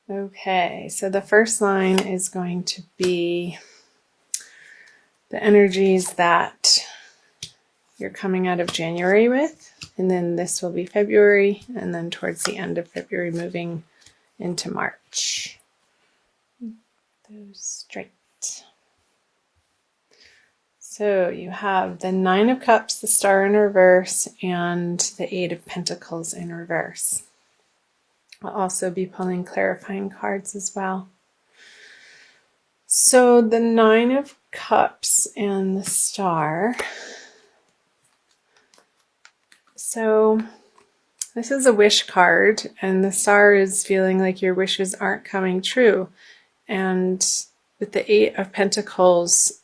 Okay, so the first line is going to be the energies that you're coming out of January with, and then this will be February, and then towards the end of February moving into March. Those straight. So you have the Nine of Cups, the Star in reverse, and the Eight of Pentacles in reverse. I'll also be pulling clarifying cards as well. So the Nine of Cups and the Star. So this is a wish card, and the Star is feeling like your wishes aren't coming true. And with the Eight of Pentacles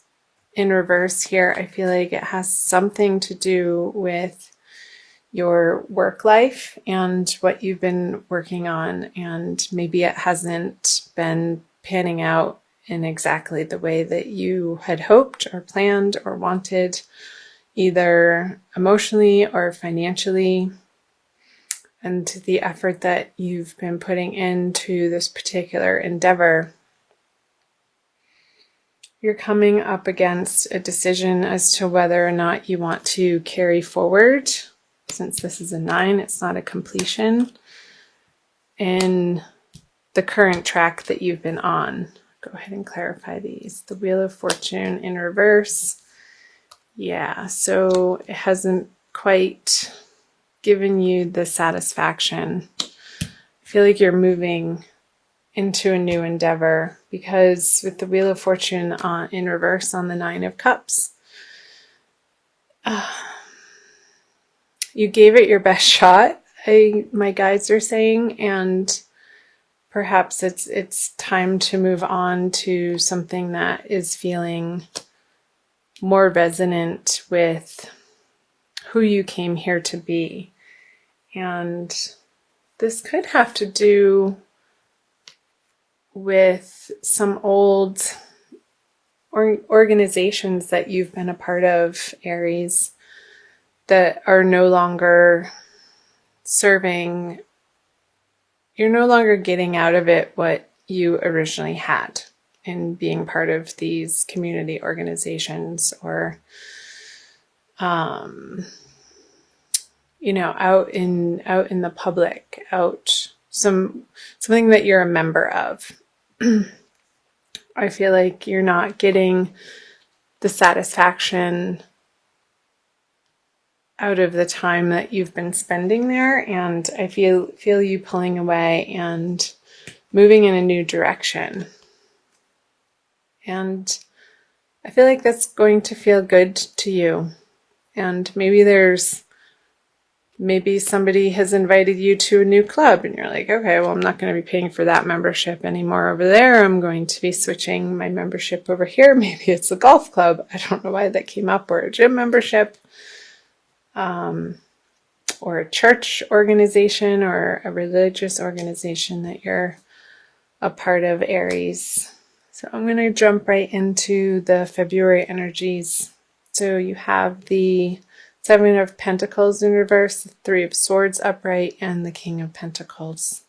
in reverse here, I feel like it has something to do with your work life and what you've been working on, and maybe it hasn't been panning out in exactly the way that you had hoped or planned or wanted, either emotionally or financially. And the effort that you've been putting into this particular endeavor, you're coming up against a decision as to whether or not you want to carry forward. Since this is a 9, it's not a completion in the current track that you've been on. Go ahead and clarify these. The Wheel of Fortune in reverse. Yeah, so it hasn't quite given you the satisfaction. I feel like you're moving into a new endeavor, because with the Wheel of Fortune in reverse on the Nine of Cups, you gave it your best shot, my guides are saying, and perhaps it's time to move on to something that is feeling more resonant with who you came here to be. And this could have to do with some old organizations that you've been a part of, Aries, that are no longer serving. You're no longer getting out of it what you originally had in being part of these community organizations, or out in the public, something that you're a member of. I feel like you're not getting the satisfaction out of the time that you've been spending there, and I feel you pulling away and moving in a new direction. And I feel like that's going to feel good to you. And maybe somebody has invited you to a new club, and you're like, okay, well, I'm not going to be paying for that membership anymore over there. I'm going to be switching my membership over here. Maybe it's a golf club. I don't know why that came up, or a gym membership. Or a church organization or a religious organization that you're a part of, Aries. So I'm going to jump right into the February energies. So you have the Seven of Pentacles in reverse, the Three of Swords upright, and the King of Pentacles.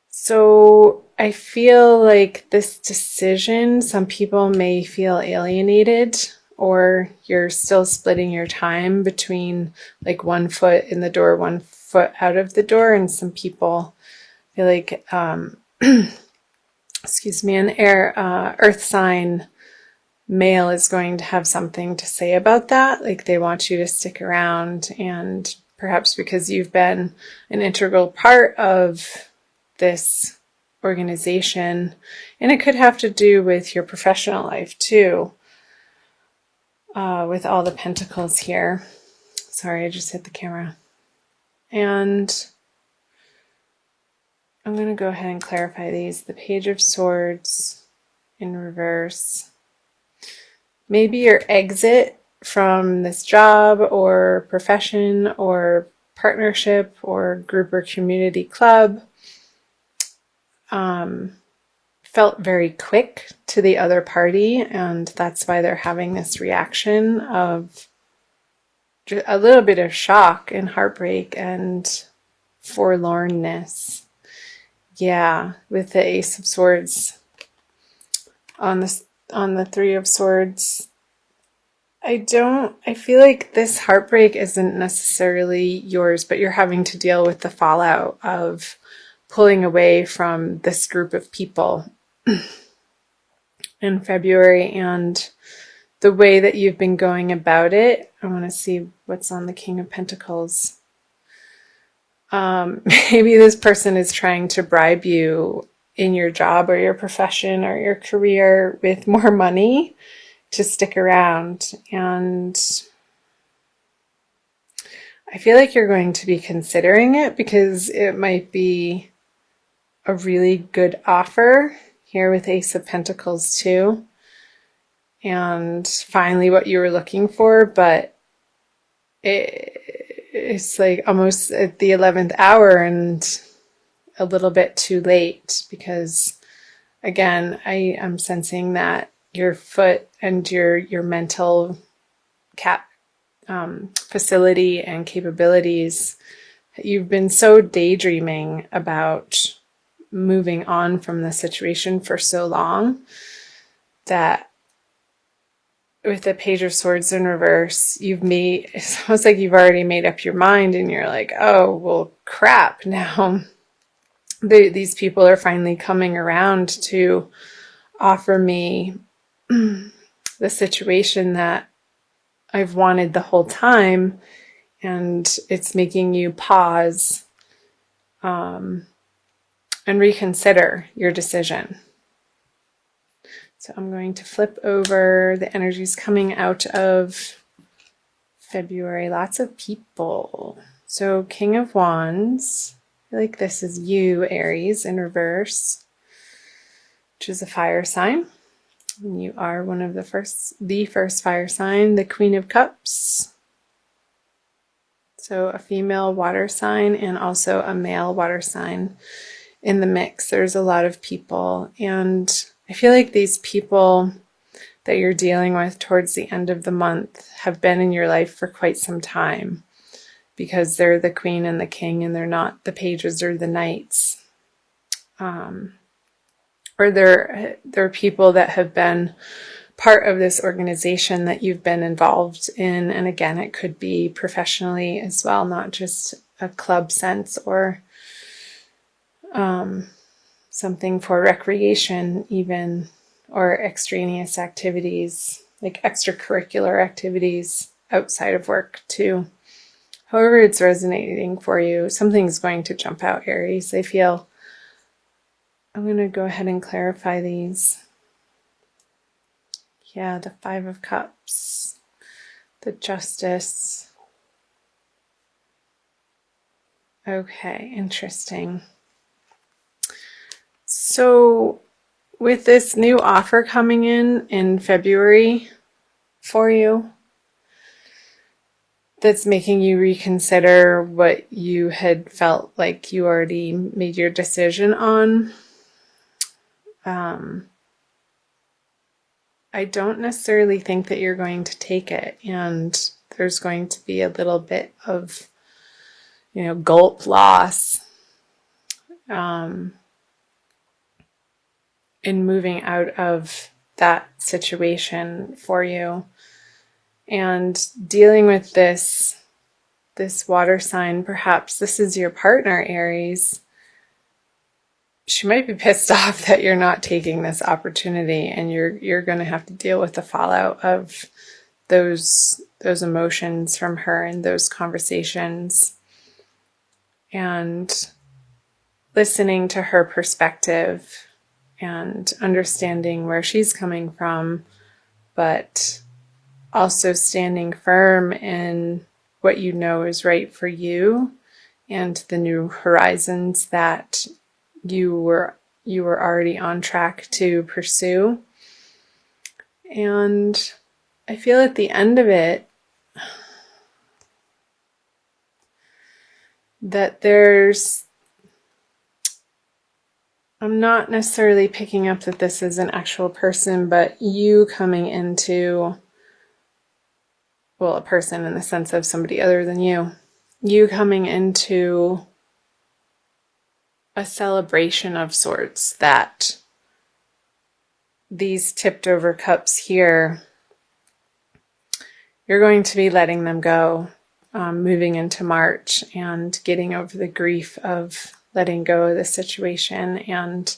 So I feel like this decision, some people may feel alienated, or you're still splitting your time between like 1 foot in the door, 1 foot out of the door. And some people feel like, excuse me, an earth sign male is going to have something to say about that. Like they want you to stick around, and perhaps because you've been an integral part of this organization, and it could have to do with your professional life too. With all the pentacles here. Sorry, I just hit the camera. And I'm going to go ahead and clarify these. The Page of Swords in reverse. Maybe your exit from this job or profession or partnership or group or community club felt very quick to the other party, and that's why they're having this reaction of a little bit of shock and heartbreak and forlornness. Yeah, with the Ace of Swords on the Three of Swords. I feel like this heartbreak isn't necessarily yours, but you're having to deal with the fallout of pulling away from this group of people in February, and the way that you've been going about it. I want to see what's on the King of Pentacles. Maybe this person is trying to bribe you in your job or your profession or your career with more money to stick around. And I feel like you're going to be considering it because it might be a really good offer here with Ace of Pentacles too. And finally what you were looking for, but it's like almost at the 11th hour and a little bit too late, because again, I am sensing that your foot and your mental facility and capabilities, you've been so daydreaming about moving on from the situation for so long that with the Page of Swords in reverse, it's almost like you've already made up your mind and you're like, oh, well, crap. Now these people are finally coming around to offer me the situation that I've wanted the whole time, and it's making you pause and reconsider your decision. So I'm going to flip over the energies coming out of February. Lots of people. So King of Wands. I feel like this is you, Aries, in reverse, which is a fire sign. And you are one of the first fire sign, the Queen of Cups. So a female water sign and also a male water sign in the mix. There's a lot of people, and I feel like these people that you're dealing with towards the end of the month have been in your life for quite some time, because they're the queen and the king and they're not the pages or the knights. Or they're people that have been part of this organization that you've been involved in. And again, it could be professionally as well, not just a club sense or something for recreation even, or extraneous activities, like extracurricular activities outside of work too. However it's resonating for you, something's going to jump out, Aries. I feel. I'm going to go ahead and clarify these. Yeah, the Five of Cups, the Justice. Okay, interesting. So with this new offer coming in February for you, that's making you reconsider what you had felt like you already made your decision on. I don't necessarily think that you're going to take it, and there's going to be a little bit of, gulp loss in moving out of that situation for you. And dealing with this water sign, perhaps this is your partner, Aries. She might be pissed off that you're not taking this opportunity, and you're going to have to deal with the fallout of those emotions from her and those conversations, and listening to her perspective and understanding where she's coming from, but also standing firm in what you know is right for you and the new horizons that you were already on track to pursue. And I feel at the end of it that I'm not necessarily picking up that this is an actual person, but you coming into, well, a person in the sense of somebody other than you coming into a celebration of sorts, that these tipped over cups here, you're going to be letting them go, moving into March and getting over the grief of letting go of the situation and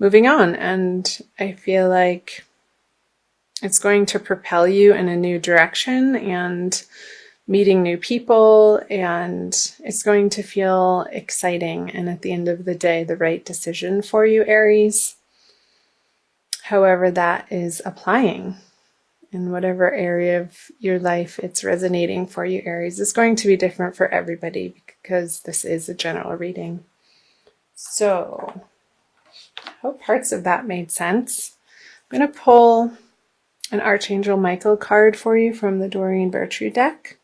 moving on. And I feel like it's going to propel you in a new direction and meeting new people, and it's going to feel exciting and at the end of the day the right decision for you, Aries. However that is applying in whatever area of your life it's resonating for you, Aries. It's going to be different for everybody because this is a general reading. So I hope parts of that made sense. I'm going to pull an Archangel Michael card for you from the Doreen Virtue deck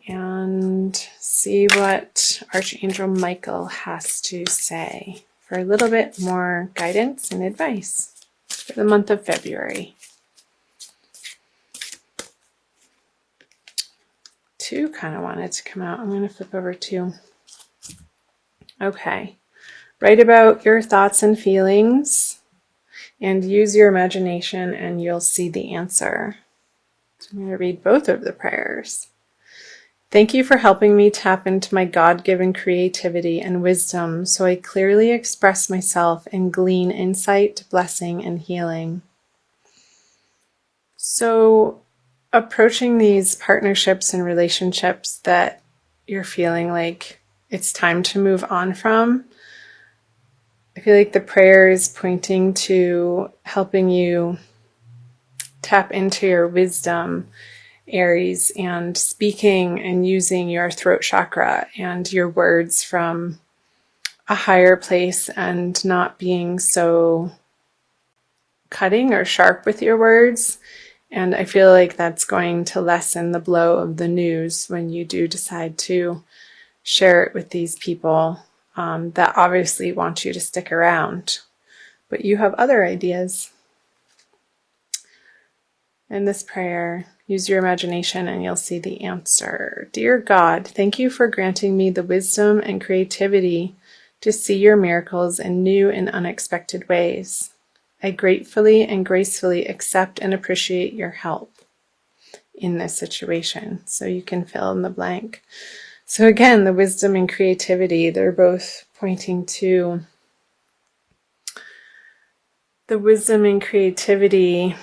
and see what Archangel Michael has to say for a little bit more guidance and advice for the month of February. 2 kind of wanted to come out. I'm going to flip over 2. Okay. Write about your thoughts and feelings and use your imagination and you'll see the answer. So I'm going to read both of the prayers. Thank you for helping me tap into my God-given creativity and wisdom so I clearly express myself and glean insight, blessing, and healing. So, approaching these partnerships and relationships that you're feeling like it's time to move on from, I feel like the prayer is pointing to helping you tap into your wisdom, Aries, and speaking and using your throat chakra and your words from a higher place and not being so cutting or sharp with your words. And I feel like that's going to lessen the blow of the news when you do decide to share it with these people that obviously want you to stick around. But you have other ideas. In this prayer, use your imagination and you'll see the answer. Dear God, thank you for granting me the wisdom and creativity to see your miracles in new and unexpected ways. I gratefully and gracefully accept and appreciate your help in this situation. So you can fill in the blank. So again, the wisdom and creativity, they're both pointing to the wisdom and creativity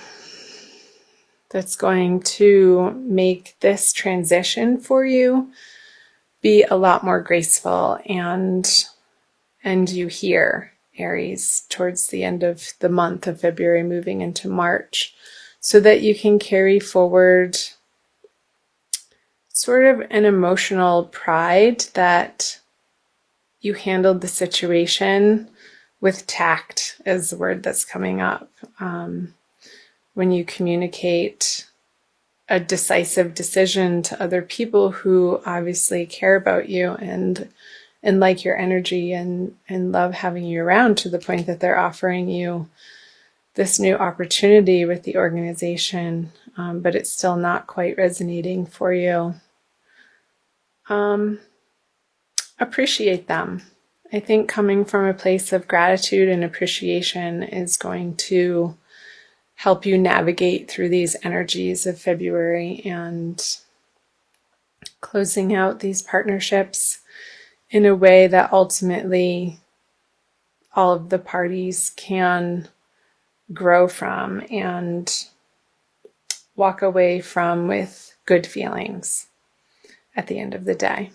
that's going to make this transition for you be a lot more graceful and you here, Aries, towards the end of the month of February, moving into March, so that you can carry forward sort of an emotional pride that you handled the situation with tact, is the word that's coming up. When you communicate a decisive decision to other people who obviously care about you and like your energy and love having you around, to the point that they're offering you this new opportunity with the organization, but it's still not quite resonating for you. Appreciate them. I think coming from a place of gratitude and appreciation is going to help you navigate through these energies of February and closing out these partnerships in a way that ultimately all of the parties can grow from and walk away from with good feelings at the end of the day.